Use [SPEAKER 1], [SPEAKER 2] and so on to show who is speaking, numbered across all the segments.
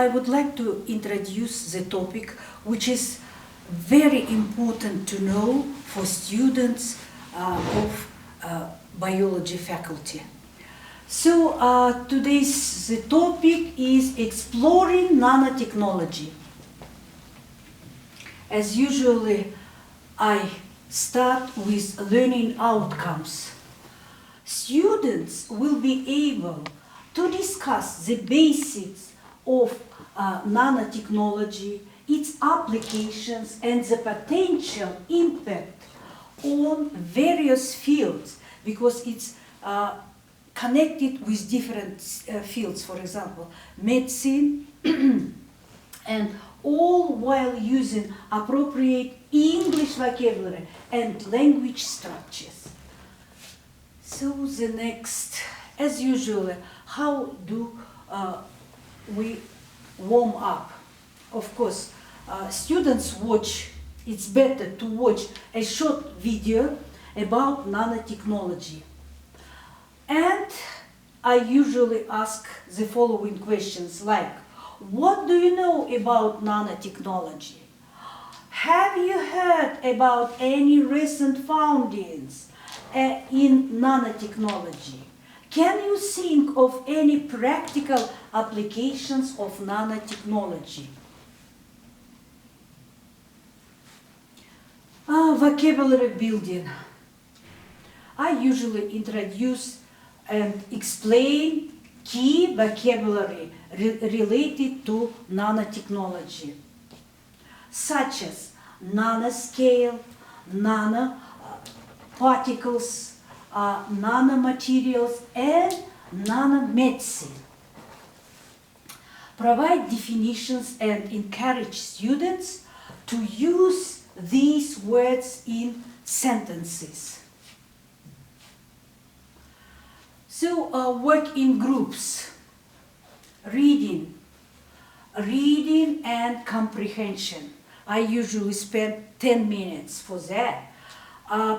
[SPEAKER 1] I would like to introduce the topic which is very important to know for students of biology faculty. So today's the topic is exploring nanotechnology. As usually, I start with learning outcomes. Students will be able to discuss the basics of nanotechnology, its applications, and the potential impact on various fields, because it's connected with different fields, for example, medicine, and all while using appropriate English vocabulary and language structures. So the next, as usual, how do we warm up? Of course, students watch, it's better to watch a short video about nanotechnology. And I usually ask the following questions like, what do you know about nanotechnology? Have you heard about any recent findings in nanotechnology? Can you think of any practical applications of nanotechnology? Vocabulary building. I usually introduce and explain key vocabulary related to nanotechnology, such as nanoscale, nanoparticles, nanomaterials, and nanomedicine. Provide definitions and encourage students to use these words in sentences. So work in groups, reading and comprehension. I usually spend 10 minutes for that.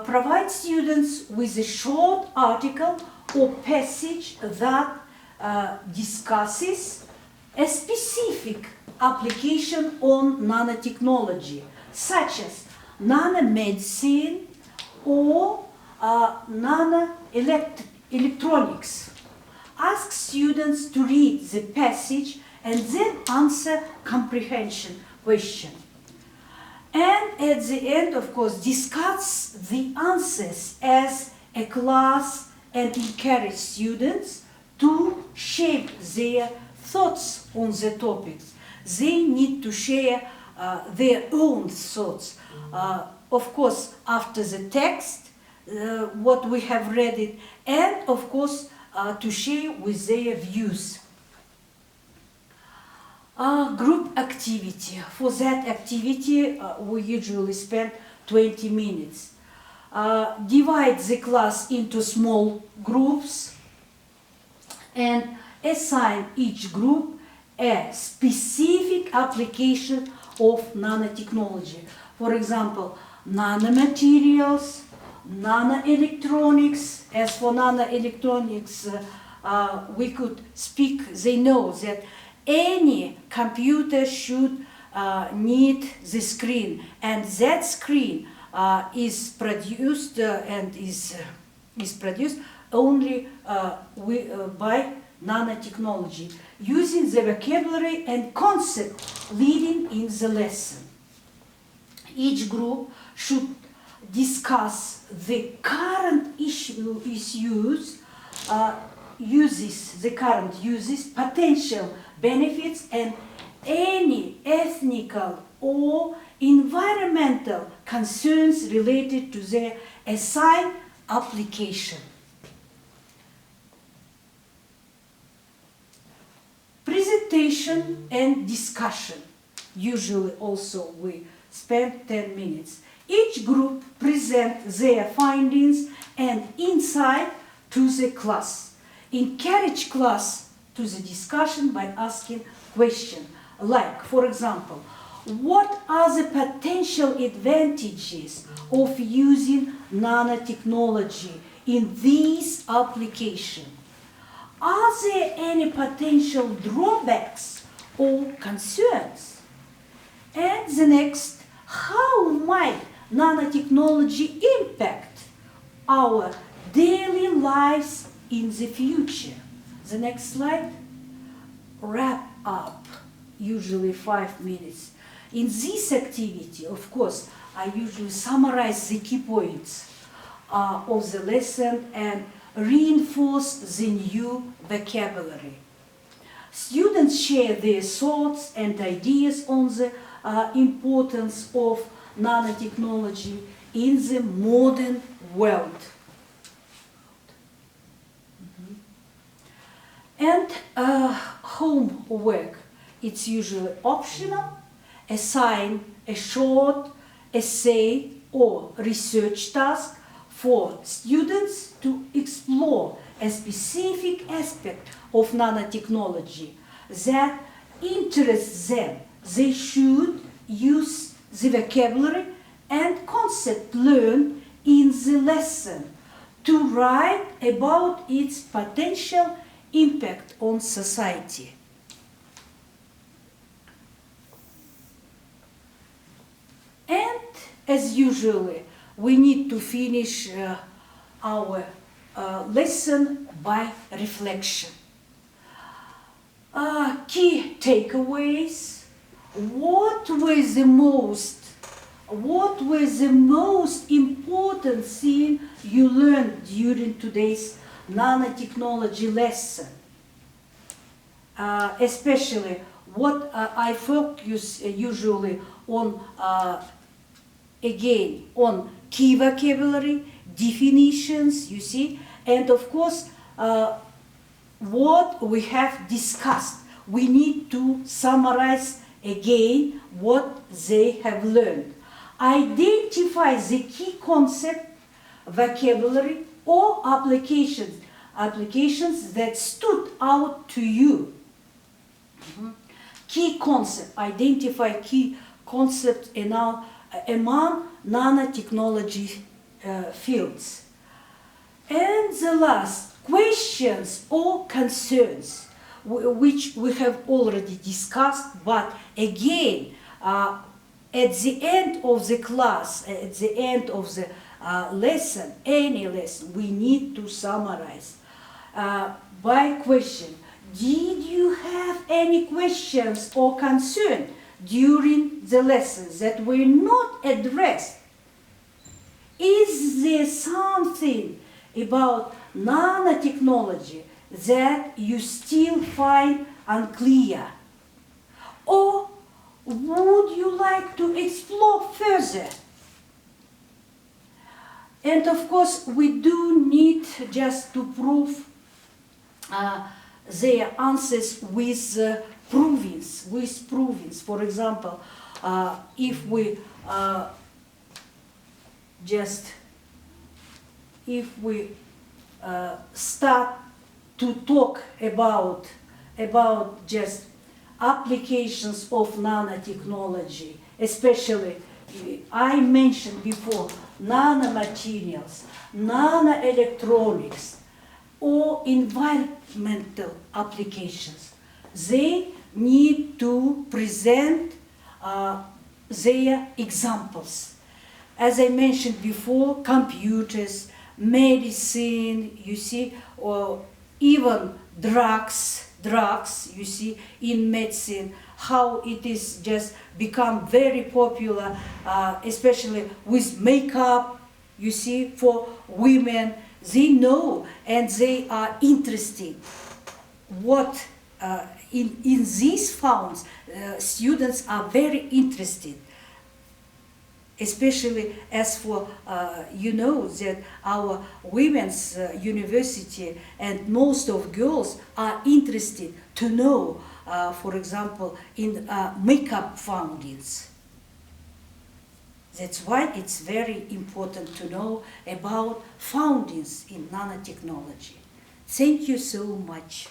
[SPEAKER 1] Provide students with a short article or passage that discusses a specific application on nanotechnology, such as nanomedicine or nanoelectronics. Ask students to read the passage and then answer comprehension question. And at the end, of course, discuss the answers as a class and encourage students to shape their thoughts on the topics. They need to share their own thoughts. Of course, after the text, what we have read it, and of course, to share with their views. Group activity. For that activity, we usually spend 20 minutes. Divide the class into small groups and assign each group a specific application of nanotechnology. For example, nanomaterials, nanoelectronics. As for nanoelectronics, we could speak, they know that any computer should need the screen, and that screen is produced and is produced only by nanotechnology, using the vocabulary and concept leading in the lesson. Each group should discuss the current uses, potential benefits, and any ethical or environmental concerns related to their assigned application. Presentation and discussion. Usually also we spend 10 minutes. Each group presents their findings and insight to the class. Encourage class to the discussion by asking questions like, for example, what are the potential advantages of using nanotechnology in this application? Are there any potential drawbacks or concerns. And the next, how might nanotechnology impact our daily lives in the future? The next slide. Wrap up, usually 5 minutes. In this activity, of course, I usually summarize the key points of the lesson and reinforce the new vocabulary. Students share their thoughts and ideas on the importance of nanotechnology in the modern world. And homework, it's usually optional. Assign a short essay or research task for students to explore a specific aspect of nanotechnology that interests them. They should use the vocabulary and concept learned in the lesson to write about its potential impact on society. And as usually, we need to finish our lesson by reflection. Key takeaways. What were the most important thing you learned during today's nanotechnology lesson? Especially what I focus usually on, again, on key vocabulary, definitions, you see, and of course, what we have discussed. We need to summarize again what they have learned. Identify the key concept, vocabulary, or applications that stood out to you. Key concept, identify key concepts among nanotechnology fields. And the last, questions or concerns, which we have already discussed, but again, at the end of the class, at the end of the lesson, any lesson, we need to summarize by question. Did you have any questions or concerns during the lessons that were not addressed? Is there something about nanotechnology that you still find unclear? Or would you like to explore further? And of course, we do need just to prove their answers with provings. For example, if we start to talk about just applications of nanotechnology, especially I mentioned before nanomaterials, nanoelectronics, or environmental applications. They need to present their examples. As I mentioned before, computers, medicine, you see, or even drugs, you see, in medicine, how it is just become very popular, especially with makeup, you see, for women. They know and they are interested what in these founds students are very interested, especially as for you know that our women's university and most of girls are interested to know, for example, in makeup fountains. That's why it's very important to know about fountains in nanotechnology. Thank you so much.